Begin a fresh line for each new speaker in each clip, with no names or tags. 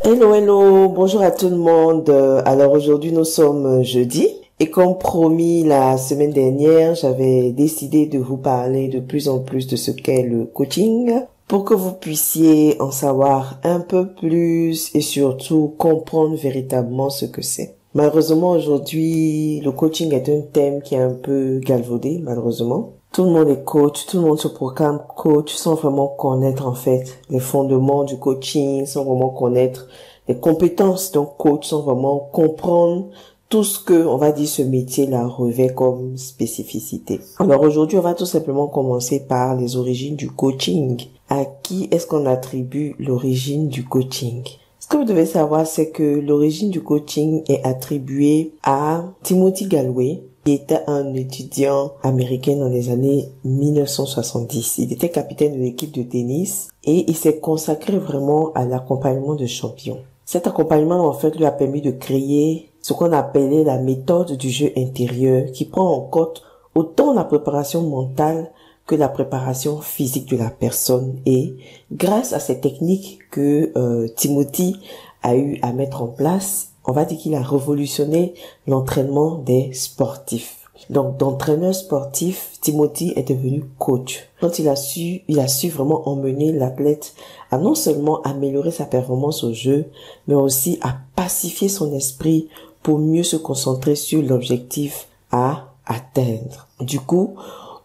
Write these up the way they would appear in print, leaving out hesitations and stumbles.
Hello, hello, bonjour à tout le monde. Alors aujourd'hui nous sommes jeudi et comme promis la semaine dernière, j'avais décidé de vous parler de plus en plus de ce qu'est le coaching pour que vous puissiez en savoir un peu plus et surtout comprendre véritablement ce que c'est. Malheureusement aujourd'hui, le coaching est un thème qui est un peu galvaudé, malheureusement. Tout le monde est coach, tout le monde se proclame coach sans vraiment connaître en fait les fondements du coaching, sans vraiment connaître les compétences d'un coach, sans vraiment comprendre tout ce que, on va dire, ce métier-là revêt comme spécificité. Alors aujourd'hui, on va tout simplement commencer par les origines du coaching. À qui est-ce qu'on attribue l'origine du coaching? Ce que vous devez savoir, c'est que l'origine du coaching est attribuée à Timothy Gallwey, qui était un étudiant américain dans les années 1970. Il était capitaine de l'équipe de tennis et il s'est consacré vraiment à l'accompagnement de champions. Cet accompagnement, en fait, lui a permis de créer ce qu'on appelait la méthode du jeu intérieur, qui prend en compte autant la préparation mentale que la préparation physique de la personne. Et grâce à ces techniques que Timothy a eu à mettre en place, on va dire qu'il a révolutionné l'entraînement des sportifs. Donc, d'entraîneur sportif, Timothy est devenu coach. Quand il a su vraiment emmener l'athlète à non seulement améliorer sa performance au jeu, mais aussi à pacifier son esprit pour mieux se concentrer sur l'objectif à atteindre. Du coup,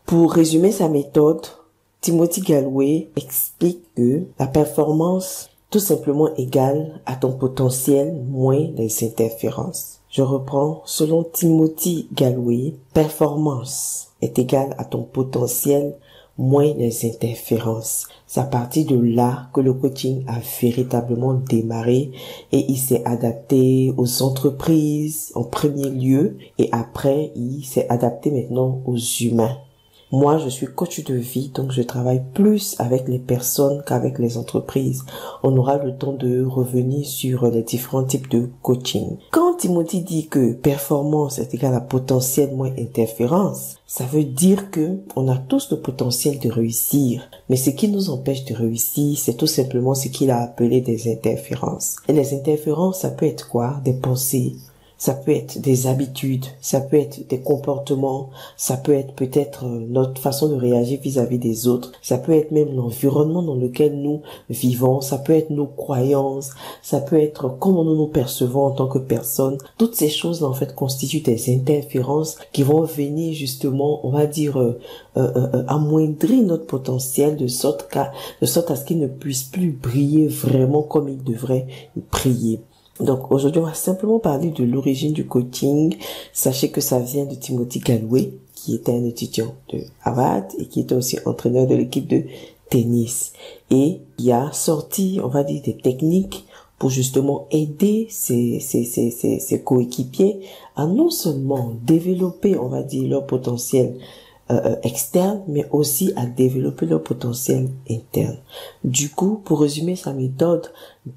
pour résumer sa méthode, Timothy Gallwey explique que la performance tout simplement égale à ton potentiel moins les interférences. Je reprends, selon Timothy Gallwey, performance est égale à ton potentiel moins les interférences. C'est à partir de là que le coaching a véritablement démarré et il s'est adapté aux entreprises en premier lieu et après il s'est adapté maintenant aux humains. Moi, je suis coach de vie, donc je travaille plus avec les personnes qu'avec les entreprises. On aura le temps de revenir sur les différents types de coaching. Quand Timothy dit que performance est égale à potentiel moins interférence, ça veut dire que on a tous le potentiel de réussir. Mais ce qui nous empêche de réussir, c'est tout simplement ce qu'il a appelé des interférences. Et les interférences, ça peut être quoi? Des pensées. Ça peut être des habitudes, ça peut être des comportements, ça peut être peut-être notre façon de réagir vis-à-vis des autres, ça peut être même l'environnement dans lequel nous vivons, ça peut être nos croyances, ça peut être comment nous nous percevons en tant que personne. Toutes ces choses en fait constituent des interférences qui vont venir justement, on va dire, amoindrir notre potentiel de sorte à ce qu'il ne puisse plus briller vraiment comme il devrait briller. Donc aujourd'hui, on va simplement parler de l'origine du coaching. Sachez que ça vient de Timothy Gallwey, qui était un étudiant de Harvard et qui était aussi entraîneur de l'équipe de tennis. Et il a sorti, on va dire, des techniques pour justement aider ses coéquipiers à non seulement développer, on va dire, leur potentiel externe, mais aussi à développer leur potentiel interne. Du coup, pour résumer sa méthode,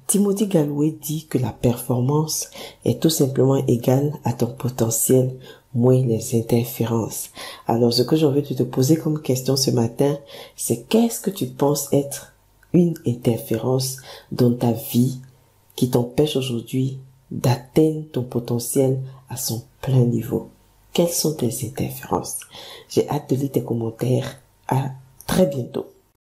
Timothy Gallwey dit que la performance est tout simplement égale à ton potentiel moins les interférences. Alors, ce que j'ai envie de te poser comme question ce matin, c'est qu'est-ce que tu penses être une interférence dans ta vie qui t'empêche aujourd'hui d'atteindre ton potentiel à son plein niveau? Quelles sont tes interférences? J'ai hâte de lire tes commentaires. À très bientôt.